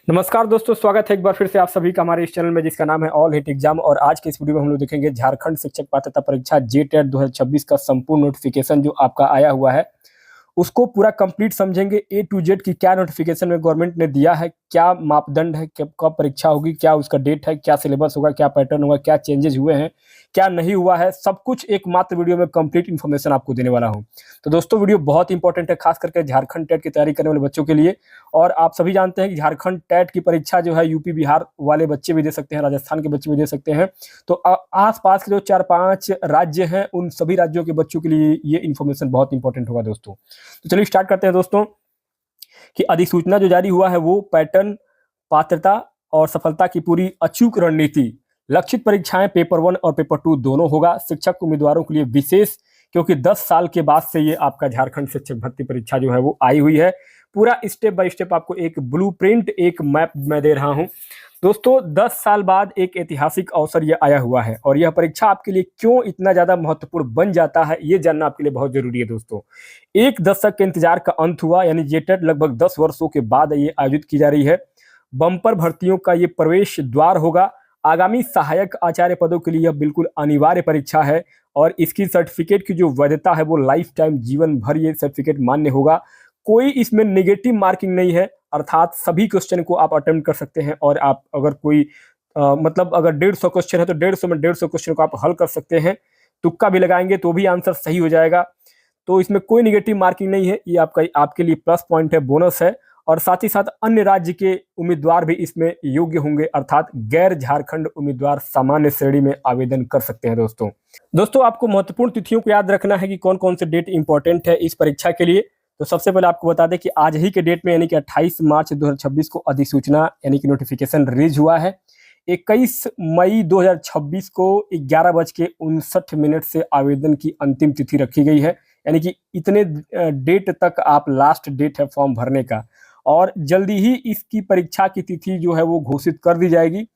नमस्कार दोस्तों, स्वागत है एक बार फिर से आप सभी का हमारे इस चैनल में जिसका नाम है ऑल हिट एग्जाम। और आज के इस वीडियो में हम लोग देखेंगे झारखंड शिक्षक पात्रता परीक्षा जेटेट 2026 का संपूर्ण नोटिफिकेशन जो आपका आया हुआ है उसको पूरा कंप्लीट समझेंगे। ए टू जेड की क्या नोटिफिकेशन में गवर्नमेंट ने दिया है, क्या मापदंड है, कब परीक्षा होगी, क्या उसका डेट है, क्या सिलेबस होगा, क्या पैटर्न होगा, क्या चेंजेस हुए हैं, क्या नहीं हुआ है, सब कुछ एक मात्र वीडियो में कंप्लीट इन्फॉर्मेशन आपको देने वाला हूं। तो दोस्तों वीडियो बहुत इंपॉर्टेंट है, खास करके झारखंड टेट की तैयारी करने वाले बच्चों के लिए। और आप सभी जानते हैं कि झारखंड टेट की परीक्षा जो है यूपी बिहार वाले बच्चे भी दे सकते हैं, राजस्थान के बच्चे भी दे सकते हैं। तो आसपास के जो 4-5 राज्य हैं उन सभी राज्यों के बच्चों के लिए ये इन्फॉर्मेशन बहुत इंपॉर्टेंट होगा दोस्तों। तो चलिए स्टार्ट करते हैं दोस्तों कि अधिसूचना जो जारी हुआ है वो पैटर्न, पात्रता और सफलता की पूरी अचूक रणनीति, लक्षित परीक्षाएं पेपर 1 और पेपर 2 दोनों होगा शिक्षक उम्मीदवारों के लिए विशेष, क्योंकि 10 साल के बाद से ये आपका झारखंड शिक्षक भर्ती परीक्षा जो है वो आई हुई है। पूरा स्टेप बाय स्टेप आपको एक ब्लूप्रिंट, एक मैप मैं दे रहा हूं दोस्तों। 10 साल बाद एक ऐतिहासिक अवसर ये आया हुआ है और यह परीक्षा आपके लिए क्यों इतना ज्यादा महत्वपूर्ण बन जाता है ये जानना आपके लिए बहुत जरूरी है दोस्तों। एक दशक के इंतजार का अंत हुआ, यानी जेटेट लगभग 10 वर्षों के बाद ये आयोजित की जा रही है। बम्पर भर्तियों का ये प्रवेश द्वार होगा। आगामी सहायक आचार्य पदों के लिए यह बिल्कुल अनिवार्य परीक्षा है और इसकी सर्टिफिकेट की जो वैधता है वो लाइफ टाइम, जीवन भर ये सर्टिफिकेट मान्य होगा। कोई इसमें नेगेटिव मार्किंग नहीं है, अर्थात सभी क्वेश्चन को आप अटेम्प्ट कर सकते हैं। और आप अगर कोई मतलब अगर 150 क्वेश्चन है तो 150 में 150 क्वेश्चन को आप हल कर सकते हैं। तुक्का भी लगाएंगे तो भी आंसर सही हो जाएगा। तो इसमें कोई नेगेटिव मार्किंग नहीं है, ये आपके लिए प्लस पॉइंट है, बोनस है। और साथ ही साथ अन्य राज्य के उम्मीदवार भी इसमें योग्य होंगे, अर्थात गैर झारखंड उम्मीदवार सामान्य श्रेणी में आवेदन कर सकते हैं दोस्तों आपको महत्वपूर्ण तिथियों को याद रखना है कि कौन कौन से डेट इंपॉर्टेंट है इस परीक्षा के लिए। तो सबसे पहले आपको बता दें कि आज ही के डेट में यानी कि 28 मार्च 2026 को अधिसूचना यानी कि नोटिफिकेशन रिलीज हुआ है। 21 मई 2026 को 11:59 से आवेदन की अंतिम तिथि रखी गई है, यानी कि इतने डेट तक आप लास्ट डेट है फॉर्म भरने का। और जल्दी ही इसकी परीक्षा की तिथि जो है वो घोषित कर दी जाएगी।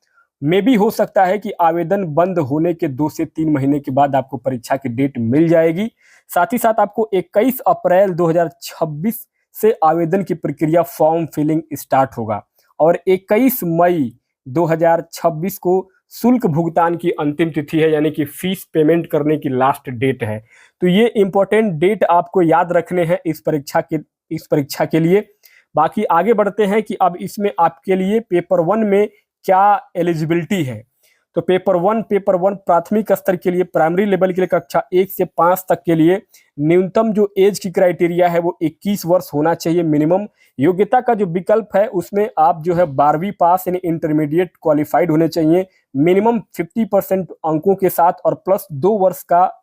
मे भी हो सकता है कि आवेदन बंद होने के 2 से 3 महीने के बाद आपको परीक्षा की डेट मिल जाएगी। साथ ही साथ आपको 21 अप्रैल 2026 से आवेदन की प्रक्रिया, फॉर्म फिलिंग स्टार्ट होगा और 21 मई 2026 को शुल्क भुगतान की अंतिम तिथि है, यानी कि फीस पेमेंट करने की लास्ट डेट है। तो ये इंपॉर्टेंट डेट आपको याद रखने हैं इस परीक्षा के लिए। बाकी आगे बढ़ते हैं कि अब इसमें आपके लिए पेपर 1 में क्या एलिजिबिलिटी है। तो पेपर वन प्राथमिक स्तर के लिए, प्राइमरी लेवल के लिए कक्षा 1 से 5 तक के लिए न्यूनतम जो एज की क्राइटेरिया है वो 21 वर्ष होना चाहिए मिनिमम। योग्यता का जो विकल्प है उसमें आप जो है 12वीं पास यानी इंटरमीडिएट क्वालिफाइड होने चाहिए मिनिमम 50% अंकों के साथ, और प्लस 2 वर्ष का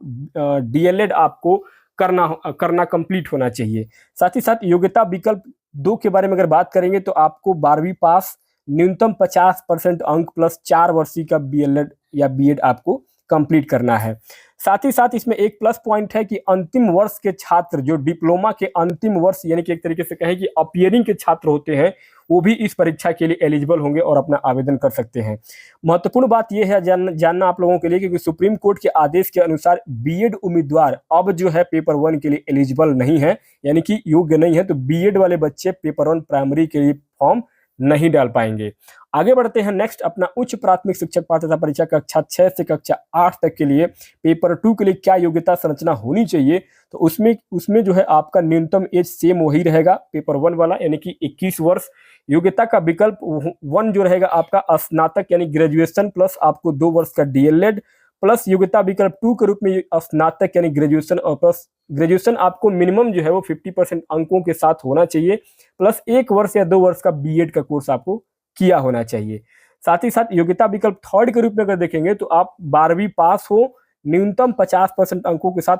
डीएलएड आपको करना कंप्लीट होना चाहिए। साथ ही साथ योग्यता विकल्प 2 के बारे में अगर बात करेंगे तो आपको 12वीं पास, न्यूनतम 50% अंक प्लस 4 वर्षीय का बीएलएड या बीएड आपको कंप्लीट करना है। साथ ही साथ इसमें एक प्लस पॉइंट है कि अंतिम वर्ष के छात्र, जो डिप्लोमा के अंतिम वर्ष यानी कि एक तरीके से कहें कि अपीयरिंग के छात्र होते हैं, वो भी इस परीक्षा के लिए एलिजिबल होंगे और अपना आवेदन कर सकते हैं। महत्वपूर्ण बात यह है जानना आप लोगों के लिए, क्योंकि सुप्रीम कोर्ट के आदेश के अनुसार बीएड उम्मीदवार अब जो है पेपर 1 के लिए एलिजिबल नहीं है, यानी कि योग्य नहीं है। तो बीएड वाले बच्चे पेपर 1 प्राइमरी के लिए फॉर्म नहीं डाल पाएंगे। आगे बढ़ते हैं नेक्स्ट, अपना उच्च प्राथमिक शिक्षक पात्रता परीक्षा कक्षा 6 से कक्षा 8 तक के लिए पेपर 2 के लिए क्या योग्यता संरचना होनी चाहिए। तो उसमें जो है आपका न्यूनतम एज सेम वही रहेगा पेपर 1 वाला, यानी कि 21 वर्ष। योग्यता का विकल्प 1 जो रहेगा आपका स्नातक यानी ग्रेजुएशन प्लस आपको 2 वर्ष का डीएलएड, प्लस योग्यता विकल्प 2 के रूप में स्नातक यानी ग्रेजुएशन, और प्लस ग्रेजुएशन आपको मिनिमम जो है वो 50% अंकों के साथ होना चाहिए, प्लस 1 वर्ष या 2 वर्ष का बीएड का कोर्स आपको किया होना चाहिए। साथ ही साथ योग्यता विकल्प 3 के रूप में अगर देखेंगे तो आप 12वीं पास हो न्यूनतम 50% अंकों के साथ,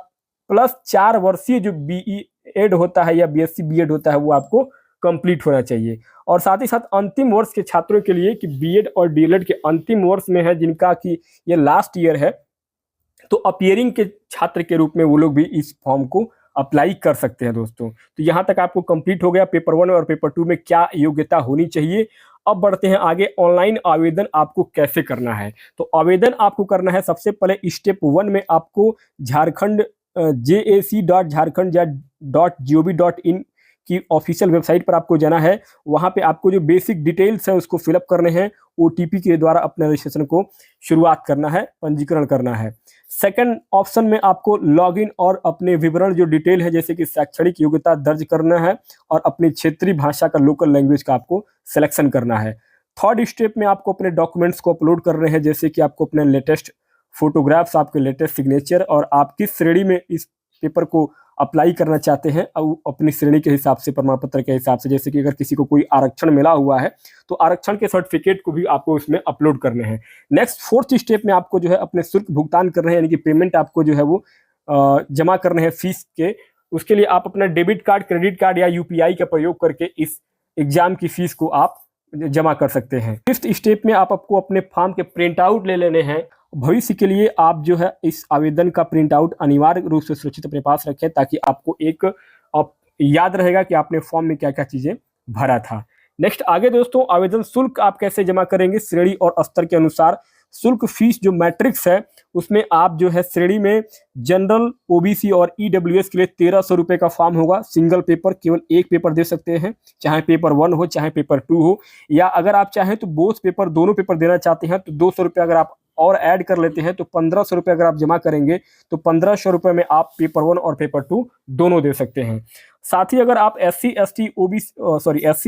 प्लस 4 वर्षीय जो बीईएड होता है या बीएससी बीएड होता है वो आपको कंप्लीट होना चाहिए। और साथ ही साथ अंतिम वर्ष के छात्रों के लिए कि बीएड और डीएलएड के अंतिम वर्ष में है, जिनका कि ये लास्ट ईयर है, तो अपीयरिंग के छात्र के रूप में वो लोग भी इस फॉर्म को अप्लाई कर सकते हैं दोस्तों। तो यहाँ तक आपको कंप्लीट हो गया पेपर 1 और पेपर 2 में क्या योग्यता होनी चाहिए। अब बढ़ते हैं आगे, ऑनलाइन आवेदन आपको कैसे करना है। तो आवेदन आपको करना है सबसे पहले स्टेप 1 में आपको झारखंड JAC.jharkhand.gov.in की ऑफिशियल वेबसाइट पर आपको जाना है। वहाँ पे आपको जो बेसिक डिटेल्स है उसको फिलअप करने हैं, OTP के द्वारा अपने रजिस्ट्रेशन को शुरुआत करना है, पंजीकरण करना है। सेकंड ऑप्शन में आपको लॉगिन और अपने विवरण जो डिटेल है जैसे कि शैक्षणिक योग्यता दर्ज करना है और अपनी क्षेत्रीय भाषा का लोकल लैंग्वेज का आपको सिलेक्शन करना है। थर्ड स्टेप में आपको अपने डॉक्यूमेंट्स को अपलोड करने हैं, जैसे कि आपको अपने लेटेस्ट फोटोग्राफ्स, आपके लेटेस्ट सिग्नेचर और आप किस श्रेणी में इस पेपर को अप्लाई करना चाहते हैं अपनी श्रेणी के हिसाब से, प्रमाण पत्र के हिसाब से। जैसे कि अगर किसी को कोई आरक्षण मिला हुआ है तो आरक्षण के सर्टिफिकेट को भी आपको इसमें अपलोड करने हैं। नेक्स्ट फोर्थ स्टेप में आपको जो है अपने शुल्क भुगतान कर रहे हैं, यानी कि पेमेंट आपको जो है वो जमा करने हैं फीस के। उसके लिए आप अपना डेबिट कार्ड, क्रेडिट कार्ड या UPI का प्रयोग करके इस एग्जाम की फीस को आप जमा कर सकते हैं। फिफ्थ स्टेप में आपको अपने फॉर्म के प्रिंट आउट ले लेने हैं। भविष्य के लिए आप जो है इस आवेदन का प्रिंट आउट अनिवार्य रूप से सुरक्षित अपने पास रखें, ताकि आपको एक याद रहेगा कि आपने फॉर्म में क्या क्या चीजें भरा था। नेक्स्ट आगे दोस्तों, आवेदन शुल्क आप कैसे जमा करेंगे श्रेणी और स्तर के अनुसार। शुल्क फीस जो मैट्रिक्स है उसमें आप जो है श्रेणी में जनरल, OBC और EWS के लिए 1300 रुपये का फॉर्म होगा। सिंगल पेपर, केवल एक पेपर दे सकते हैं, चाहे पेपर 1 हो चाहे पेपर 2 हो, या अगर आप चाहें तो बोथ पेपर, दोनों पेपर देना चाहते हैं तो 200 रुपये अगर आप और ऐड कर लेते हैं तो 1500 रुपये अगर आप जमा करेंगे तो 1500 रुपये में आप पेपर 1 और पेपर 2 दोनों दे सकते हैं। साथ ही अगर आप SC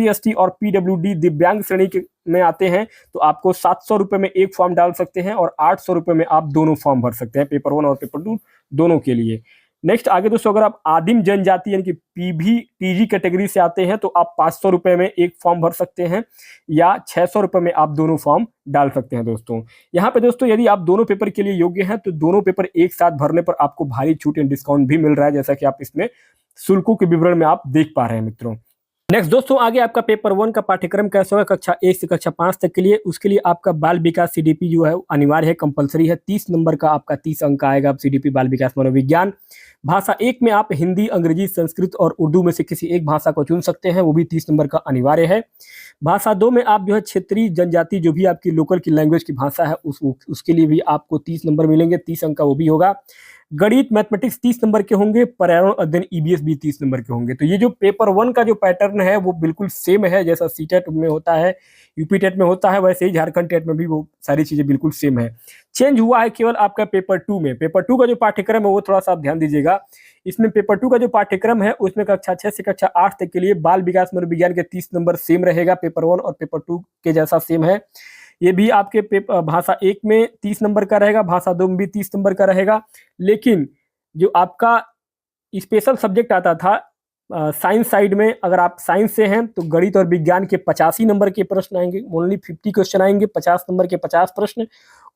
ST और PWD दिव्यांग श्रेणी में आते हैं तो आपको 700 रुपये में एक फॉर्म डाल सकते हैं और 800 रुपये में आप दोनों फॉर्म भर सकते हैं, पेपर 1 और पेपर 2 दोनों के लिए। नेक्स्ट आगे दोस्तों, अगर आप आदिम जनजाति यानी कि PV-TG कैटेगरी से आते हैं तो आप 500 रुपये में एक फॉर्म भर सकते हैं या 600 रुपये में आप दोनों फॉर्म डाल सकते हैं। दोस्तों यहाँ पे दोस्तों यदि आप दोनों पेपर के लिए योग्य हैं तो दोनों पेपर एक साथ भरने पर आपको भारी छूट एंड डिस्काउंट भी मिल रहा है, जैसा कि आप इसमें शुल्कों के विवरण में आप देख पा रहे हैं मित्रों। नेक्स्ट दोस्तों, आगे आपका पेपर 1 का पाठ्यक्रम कैसा होगा कक्षा 1 से कक्षा 5 तक के लिए। उसके लिए आपका बाल विकास CDP जो है अनिवार्य है, कंपलसरी है। 30 नंबर का आपका 30 अंक आएगा CDP बाल विकास मनोविज्ञान। भाषा 1 में आप हिंदी, अंग्रेजी, संस्कृत और उर्दू में से किसी एक भाषा को चुन सकते हैं, वो भी 30 नंबर का अनिवार्य है। भाषा 2 में आप जो है क्षेत्रीय जनजाति जो भी आपकी लोकल की लैंग्वेज की भाषा है उसके लिए भी आपको 30 नंबर मिलेंगे, 30 अंक का वो भी होगा। गणित, मैथमेटिक्स 30 नंबर के होंगे, पर्यावरण अध्ययन EBS भी 30 नंबर के होंगे। तो ये जो पेपर 1 का जो पैटर्न है वो बिल्कुल सेम है, जैसा CTET में होता है, UP टेट में होता है, वैसे ही झारखंड टेट में भी वो सारी चीजें बिल्कुल सेम है। चेंज हुआ है केवल आपका पेपर 2 में। पेपर 2 का जो पाठ्यक्रम है वो थोड़ा सा आप ध्यान दीजिएगा। इसमें पेपर 2 का जो पाठ्यक्रम है उसमें कक्षा 6 से कक्षा 8 तक के लिए बाल विकास मनोविज्ञान के 30 नंबर सेम रहेगा, पेपर 1 और पेपर 2 के जैसा सेम है। ये भी आपके भाषा 1 में 30 नंबर का रहेगा, भाषा 2 में भी 30 नंबर का रहेगा। लेकिन जो आपका स्पेशल सब्जेक्ट आता था साइंस साइड में, अगर आप साइंस से हैं तो गणित और विज्ञान के 85 नंबर के प्रश्न आएंगे, ओनली 50 क्वेश्चन आएंगे, 50 नंबर के 50 प्रश्न।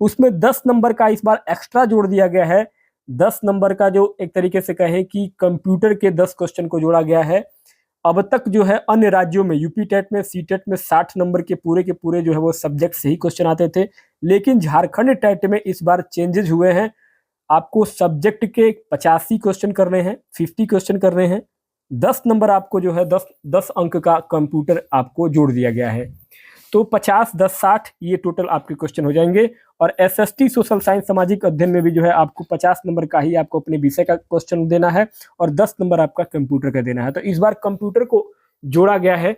उसमें 10 नंबर का इस बार एक्स्ट्रा जोड़ दिया गया है। 10 नंबर का जो एक तरीके से कहें कि कंप्यूटर के 10 क्वेश्चन को जोड़ा गया है। अब तक जो है अन्य राज्यों में UP टेट में, CTET में 60 नंबर के पूरे जो है वो सब्जेक्ट से ही क्वेश्चन आते थे, लेकिन झारखंड टेट में इस बार चेंजेस हुए हैं। आपको सब्जेक्ट के 85 क्वेश्चन करने हैं, 50 क्वेश्चन करने हैं, 10 नंबर आपको जो है 10 अंक का कंप्यूटर आपको जोड़ दिया गया है। तो 50, 10, 60 ये टोटल आपके क्वेश्चन हो जाएंगे। और SST सोशल साइंस सामाजिक अध्ययन में भी जो है आपको 50 नंबर का ही आपको अपने विषय का क्वेश्चन देना है और 10 नंबर आपका कंप्यूटर का देना है। तो इस बार कंप्यूटर को जोड़ा गया है,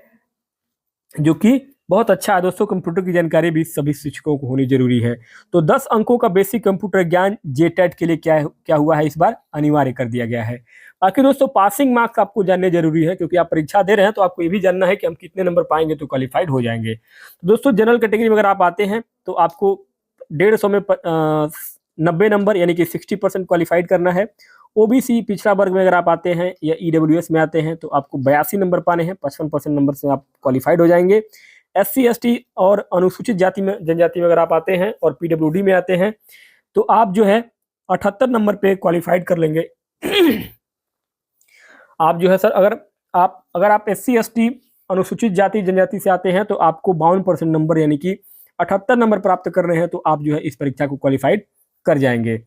जो कि बहुत अच्छा है दोस्तों। कंप्यूटर की जानकारी भी सभी शिक्षकों को होनी जरूरी है। तो 10 अंकों का बेसिक कंप्यूटर ज्ञान JTET के लिए क्या हुआ है, इस बार अनिवार्य कर दिया गया है। बाकी दोस्तों पासिंग मार्क्स आपको जानने जरूरी है, क्योंकि आप परीक्षा दे रहे हैं तो आपको ये भी जानना है कि हम कितने नंबर पाएंगे तो क्वालिफाइड हो जाएंगे। तो दोस्तों जनरल कैटेगरी में अगर आप आते हैं तो आपको 150 में 90 नंबर यानी कि 60% क्वालिफाइड करना है। OBC पिछड़ा वर्ग में अगर आप आते हैं या EWS में आते हैं तो आपको 82 नंबर पाने हैं, 55% नंबर से आप क्वालिफाइड हो जाएंगे। SC ST और अनुसूचित जाति में, जनजाति में अगर आप आते हैं और PWD में आते हैं तो आप जो है 78 नंबर पे क्वालिफाइड कर लेंगे। आप जो है सर अगर आप SC ST अनुसूचित जाति जनजाति से आते हैं तो आपको 52% नंबर यानी कि 78 नंबर प्राप्त कर रहे हैं तो आप जो है इस परीक्षा को क्वालिफाइड कर जाएंगे।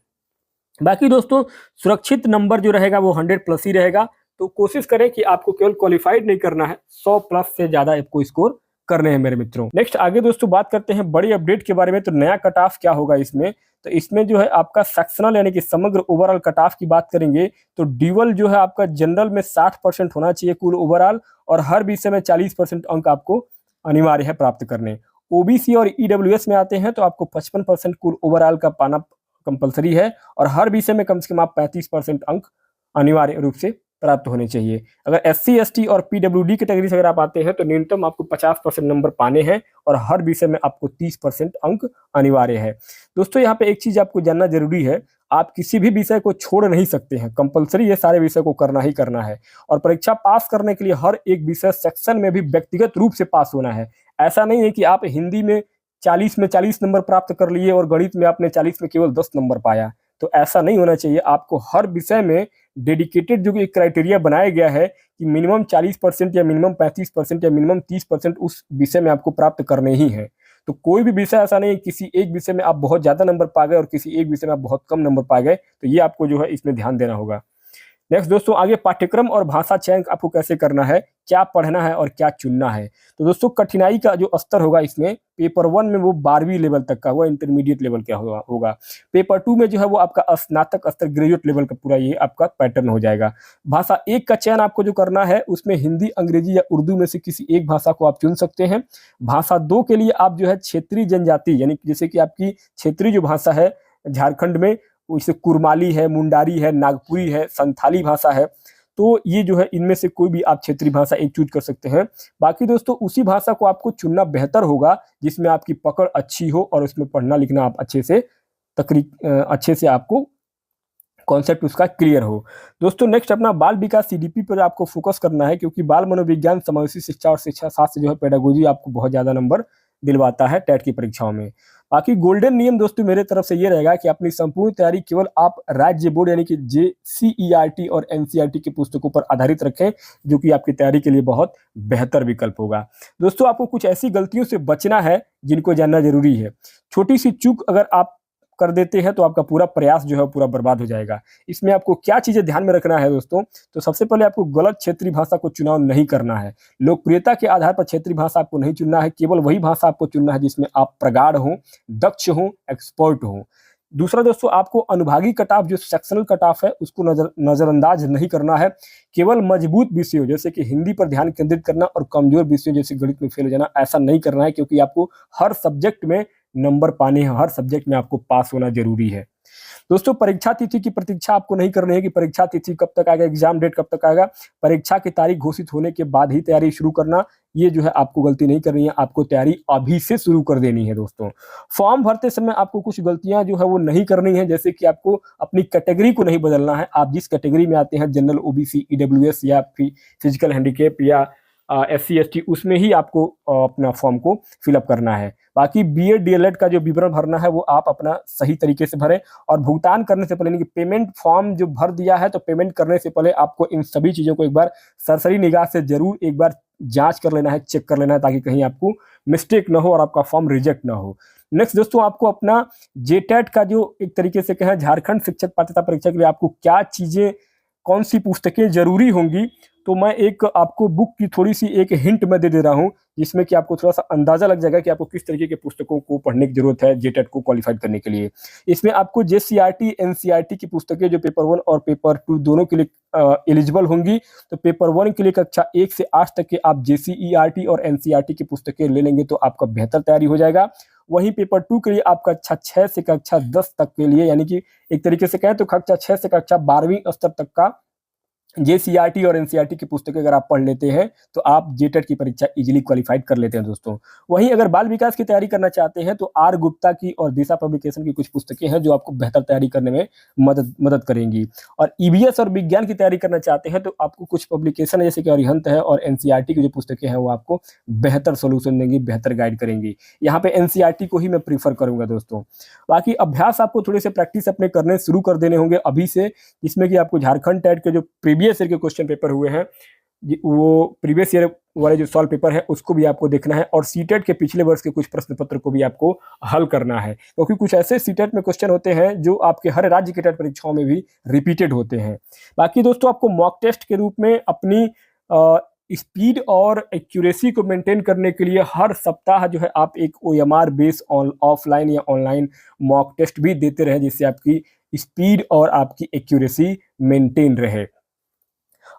बाकी दोस्तों सुरक्षित नंबर जो रहेगा वो 100+ ही रहेगा। तो कोशिश करें कि आपको केवल क्वालिफाइड नहीं करना है, 100+ से ज़्यादा आपको स्कोर करने हैं मेरे मित्रों। नेक्स्ट आगे दोस्तों बात करते हैं बड़ी अपडेट के बारे में। तो नया कट ऑफ क्या होगा इसमें, तो इसमें जो है आपका सेक्शनल यानी कि समग्र ओवरऑल कट ऑफ की बात करेंगे तो ड्यूअल जो है आपका जनरल में 60% होना चाहिए कुल ओवरऑल, और हर विषय में 40% अंक आपको अनिवार्य है प्राप्त करने। ओबीसी और ईडब्ल्यूएस में आते हैं तो आपको 55% कुल ओवरऑल का पाना कंपलसरी है, और हर विषय में कम से कम आप 35% अंक अनिवार्य रूप से प्राप्त होने चाहिए। अगर एससी एसटी और पीडब्ल्यूडी कैटेगरी से अगर आप आते हैं तो न्यूनतम आपको 50% नंबर पाने हैं, और हर विषय में आपको 30% अंक अनिवार्य है। दोस्तों यहाँ पे एक चीज आपको जानना जरूरी है, आप किसी भी विषय को छोड़ नहीं सकते हैं, कंपलसरी ये सारे विषय को करना ही करना है। और परीक्षा पास करने के लिए हर एक विषय सेक्शन में भी व्यक्तिगत रूप से पास होना है। ऐसा नहीं है कि आप हिंदी में 40 में 40 नंबर प्राप्त कर लिए और गणित में आपने 40 में केवल 10 नंबर पाया, तो ऐसा नहीं होना चाहिए। आपको हर विषय में डेडिकेटेड जो एक क्राइटेरिया बनाया गया है कि मिनिमम 40% या मिनिमम 35% या मिनिमम 30% उस विषय में आपको प्राप्त करने ही है। तो कोई भी विषय ऐसा नहीं है किसी एक विषय में आप बहुत ज्यादा नंबर पा गए और किसी एक विषय में आप बहुत कम नंबर पा गए, तो ये आपको जो है इसमें ध्यान देना होगा। नेक्स्ट दोस्तों आगे पाठ्यक्रम और भाषा चयन आपको कैसे करना है, क्या पढ़ना है और क्या चुनना है। तो दोस्तों कठिनाई का जो स्तर होगा इसमें पेपर 1 में वो 12वीं लेवल तक का, वो इंटरमीडिएट लेवल का होगा। पेपर 2 में जो है वो आपका स्नातक स्तर ग्रेजुएट लेवल का पूरा ये आपका पैटर्न हो जाएगा। भाषा 1 का चयन आपको जो करना है उसमें हिंदी, अंग्रेजी या उर्दू में से किसी एक भाषा को आप चुन सकते हैं। भाषा 2 के लिए आप जो है क्षेत्रीय जनजाति यानी जैसे कि आपकी क्षेत्रीय जो भाषा है झारखंड में, जैसे कुरमाली है, मुंडारी है, नागपुरी है, संथाली भाषा है, तो ये जो है इनमें से कोई भी आप क्षेत्रीय भाषा एक चूज कर सकते हैं। बाकी दोस्तों उसी भाषा को आपको चुनना बेहतर होगा जिसमें आपकी पकड़ अच्छी हो और उसमें पढ़ना लिखना आप अच्छे से आपको कॉन्सेप्ट उसका क्लियर हो। दोस्तों नेक्स्ट अपना बाल विकास सीडीपी पर आपको फोकस करना है, क्योंकि बाल मनोविज्ञान, समावेशी शिक्षा और शिक्षा शास्त्र जो है पेडागोजी आपको बहुत ज्यादा नंबर दिलवाता है टेट की परीक्षाओं में। बाकी गोल्डन नियम दोस्तों मेरे तरफ से ये रहेगा कि अपनी संपूर्ण तैयारी केवल आप राज्य बोर्ड यानी कि JCERT और NCERT की पुस्तकों पर आधारित रखें, जो कि आपकी तैयारी के लिए बहुत बेहतर विकल्प होगा। दोस्तों आपको कुछ ऐसी गलतियों से बचना है जिनको जानना जरूरी है। छोटी सी चूक अगर आप कर देते हैं तो आपका पूरा प्रयास जो है पूरा बर्बाद हो जाएगा। इसमें आपको क्या चीजें ध्यान में रखना है दोस्तों, तो सबसे पहले आपको गलत क्षेत्रीय भाषा को चुनाव नहीं करना है। लोकप्रियता के आधार पर क्षेत्रीय भाषा आपको नहीं चुनना है, केवल वही भाषा आपको चुनना है जिसमें आप प्रगाढ़ हों, दक्ष हों, एक्सपर्ट हों। दूसरा दोस्तों आपको अनुभागीय कट ऑफ जो सेक्शनल कट ऑफ है उसको नजरअंदाज नहीं करना है। केवल मजबूत विषयों जैसे कि हिंदी पर ध्यान केंद्रित करना और कमजोर विषयों जैसे गणित में फेल हो जाना, ऐसा नहीं करना है, क्योंकि आपको हर सब्जेक्ट में नंबर पाने हैं, हर सब्जेक्ट में आपको पास होना जरूरी है। दोस्तों परीक्षा तिथि की प्रतीक्षा आपको नहीं करनी है कि परीक्षा तिथि कब तक आएगा, एग्जाम डेट कब तक आएगा। परीक्षा की तारीख घोषित होने के बाद ही तैयारी शुरू करना, ये जो है आपको गलती नहीं करनी है, आपको तैयारी अभी से शुरू कर देनी है। दोस्तों फॉर्म भरते समय आपको कुछ गलतियां जो है वो नहीं करनी है, जैसे कि आपको अपनी कैटेगरी को नहीं बदलना है। आप जिस कैटेगरी में आते हैं जनरल, ओबीसी, ईडब्ल्यूएस या फिजिकल हैंडीकैप या SC ST, उसमें ही आपको अपना फॉर्म को फिलअप करना है। बाकी BEd DLED का जो विवरण भरना है वो आप अपना सही तरीके से भरें, और भुगतान करने से पहले, पेमेंट फॉर्म जो भर दिया है तो पेमेंट करने से पहले आपको इन सभी चीजों को एक बार सरसरी निगाह से जरूर एक बार जांच कर लेना है, चेक कर लेना है, ताकि कहीं आपको मिस्टेक ना हो और आपका फॉर्म रिजेक्ट ना हो। नेक्स्ट दोस्तों आपको अपना JTET का जो एक तरीके से कहें झारखंड शिक्षक पात्रता परीक्षा के लिए आपको क्या चीजें, कौन सी पुस्तकें जरूरी होंगी, तो मैं एक आपको बुक की थोड़ी सी एक हिंट मैं दे रहा हूं, जिसमें कि आपको थोड़ा सा अंदाजा लग जाएगा कि आपको किस तरीके के पुस्तकों को पढ़ने की जरूरत है JTET को क्वालिफाइड करने के लिए। इसमें आपको JCERT NCERT की पुस्तकें जो पेपर 1 और पेपर 2 दोनों के लिए एलिजिबल होंगी, तो पेपर 1 के लिए कक्षा 1 से 8 तक के आप JCERT और NCERT की पुस्तकें ले लेंगे तो आपका बेहतर तैयारी हो जाएगा। वहीं पेपर 2 के लिए आप कक्षा 6 से कक्षा 10 तक के लिए, यानी कि एक तरीके से कहें तो कक्षा 6 से कक्षा 12वीं स्तर तक का JCERT और NCERT की पुस्तकें अगर आप पढ़ लेते हैं तो आप JTET की परीक्षा इजीली क्वालिफाइड कर लेते हैं। दोस्तों वहीं अगर बाल विकास की तैयारी करना चाहते हैं तो R गुप्ता की और दिशा पब्लिकेशन की कुछ पुस्तकें हैं जो आपको बेहतर तैयारी करने में मदद करेंगी। और EVS और विज्ञान की तैयारी करना चाहते हैं तो आपको कुछ पब्लिकेशन जैसे कि अरिहंत है और NCERT की जो पुस्तकें हैं वो आपको बेहतर सोल्यूशन देंगी, बेहतर गाइड करेंगी। यहाँ पे NCERT को ही मैं प्रीफर करूंगा। दोस्तों बाकी अभ्यास आपको थोड़े से प्रैक्टिस अपने करने शुरू कर देने होंगे अभी से, जिसमें कि आपको झारखंड टेट के जो प्रीवियस ईयर के क्वेश्चन पेपर हुए हैं वो प्रीवियस ईयर वाले जो सॉल्व पेपर है उसको भी आपको देखना है, और सीटेट के पिछले वर्ष के कुछ प्रश्न पत्र को भी आपको हल करना है, क्योंकि कुछ ऐसे सीटेट में क्वेश्चन होते हैं जो आपके हर राज्य के टेट परीक्षाओं में भी रिपीटेड होते हैं। बाकी दोस्तों आपको मॉक टेस्ट के रूप में अपनी स्पीड और एक्यूरेसी को मेंटेन करने के लिए हर सप्ताह जो है आप एक OMR बेस ऑफलाइन या ऑनलाइन मॉक टेस्ट भी देते रहे, जिससे आपकी स्पीड और आपकी एक्यूरेसी मेंटेन रहे।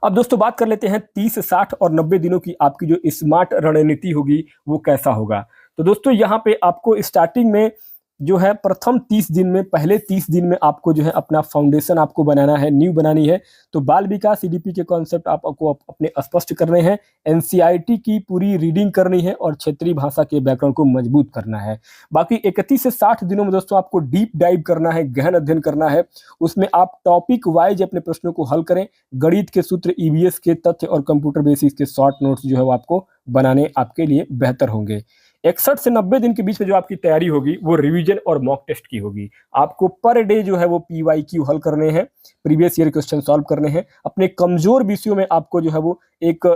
अब दोस्तों बात कर लेते हैं 30, 60 और 90 दिनों की आपकी जो स्मार्ट रणनीति होगी वो कैसा होगा। तो दोस्तों यहाँ पे आपको स्टार्टिंग में जो है प्रथम 30 दिन में, पहले 30 दिन में आपको जो है अपना फाउंडेशन आपको बनाना है, नींव बनानी है। तो बाल विकास CDP के कॉन्सेप्ट आपको अपने स्पष्ट करने हैं, NCERT की पूरी रीडिंग करनी है और क्षेत्रीय भाषा के व्याकरण को मजबूत करना है। बाकी 31 से 60 दिनों में दोस्तों आपको डीप डाइव करना है, गहन अध्ययन करना है। उसमें आप टॉपिक वाइज अपने प्रश्नों को हल करें, गणित के सूत्र, EVS के तथ्य और कंप्यूटर बेसिक्स के शॉर्ट नोट्स जो है वो आपको बनाने आपके लिए बेहतर होंगे। 61 से 90 दिन के बीच में जो आपकी तैयारी होगी वो रिवीजन और मॉक टेस्ट की होगी। आपको पर डे जो है वो PYQ हल करने हैं, प्रीवियस ईयर क्वेश्चन सॉल्व करने हैं। अपने कमजोर विषयों में आपको जो है वो एक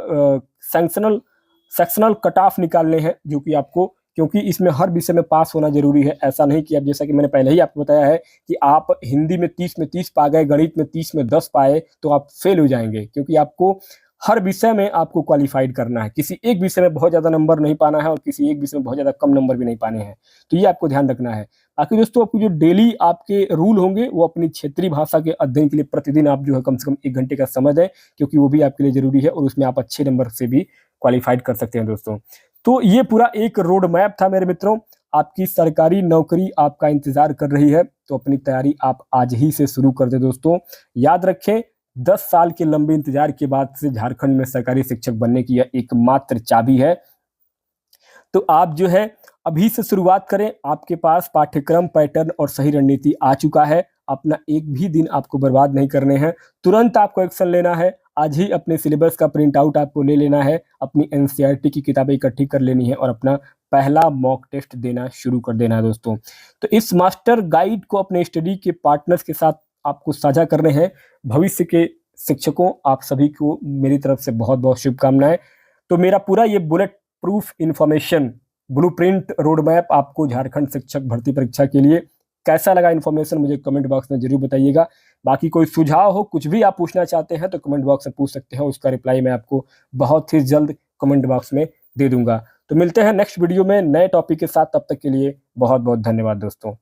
सेक्शनल कट ऑफ निकालने हैं, जो कि आपको, क्योंकि इसमें हर विषय में पास होना जरूरी है। ऐसा नहीं कि आप, जैसा कि मैंने पहले ही आपको बताया है कि आप हिंदी में 30 में 30 पा गए, गणित में 30 में 10 पाए तो आप फेल हो जाएंगे, क्योंकि आपको हर विषय में आपको क्वालिफाइड करना है। किसी एक विषय में बहुत ज़्यादा नंबर नहीं पाना है और किसी एक विषय में बहुत ज़्यादा कम नंबर भी नहीं पाने हैं। तो ये आपको ध्यान रखना है। बाकी दोस्तों आपको जो डेली आपके रूल होंगे वो अपनी क्षेत्रीय भाषा के अध्ययन के लिए प्रतिदिन आप जो है कम से कम 1 घंटे का समय दें, क्योंकि वो भी आपके लिए जरूरी है और उसमें आप अच्छे नंबर से भी क्वालिफाइड कर सकते हैं दोस्तों। तो ये पूरा एक रोड मैप था मेरे मित्रों। आपकी सरकारी नौकरी आपका इंतजार कर रही है, तो अपनी तैयारी आप आज ही से शुरू कर दे दोस्तों। याद रखें, 10 साल के लंबे इंतजार के बाद से झारखंड में सरकारी शिक्षक बनने की यह एकमात्र चाबी है। तो आप जो है अभी से शुरुआत करें। आपके पास पाठ्यक्रम, पैटर्न और सही रणनीति आ चुका है। अपना एक भी दिन आपको बर्बाद नहीं करने हैं, तुरंत आपको एक्शन लेना है। आज ही अपने सिलेबस का प्रिंट आउट आपको ले लेना है, अपनी NCERT की किताबें इकट्ठी कर लेनी है और अपना पहला मॉक टेस्ट देना शुरू कर देना है दोस्तों। तो इस मास्टर गाइड को अपने स्टडी के पार्टनर्स के साथ आपको साझा करने हैं। भविष्य के शिक्षकों, आप सभी को मेरी तरफ से बहुत बहुत शुभकामनाएं। तो मेरा पूरा ये bullet proof information, blueprint, road map आपको झारखंड शिक्षक भर्ती परीक्षा के लिए कैसा लगा इन्फॉर्मेशन, मुझे कमेंट बॉक्स में जरूर बताइएगा। बाकी कोई सुझाव हो, कुछ भी आप पूछना चाहते हैं तो कमेंट बॉक्स में पूछ सकते हैं, उसका रिप्लाई मैं आपको बहुत ही जल्द कमेंट बॉक्स में दे दूंगा। तो मिलते हैं नेक्स्ट वीडियो में नए टॉपिक के साथ, तब तक के लिए बहुत बहुत धन्यवाद दोस्तों।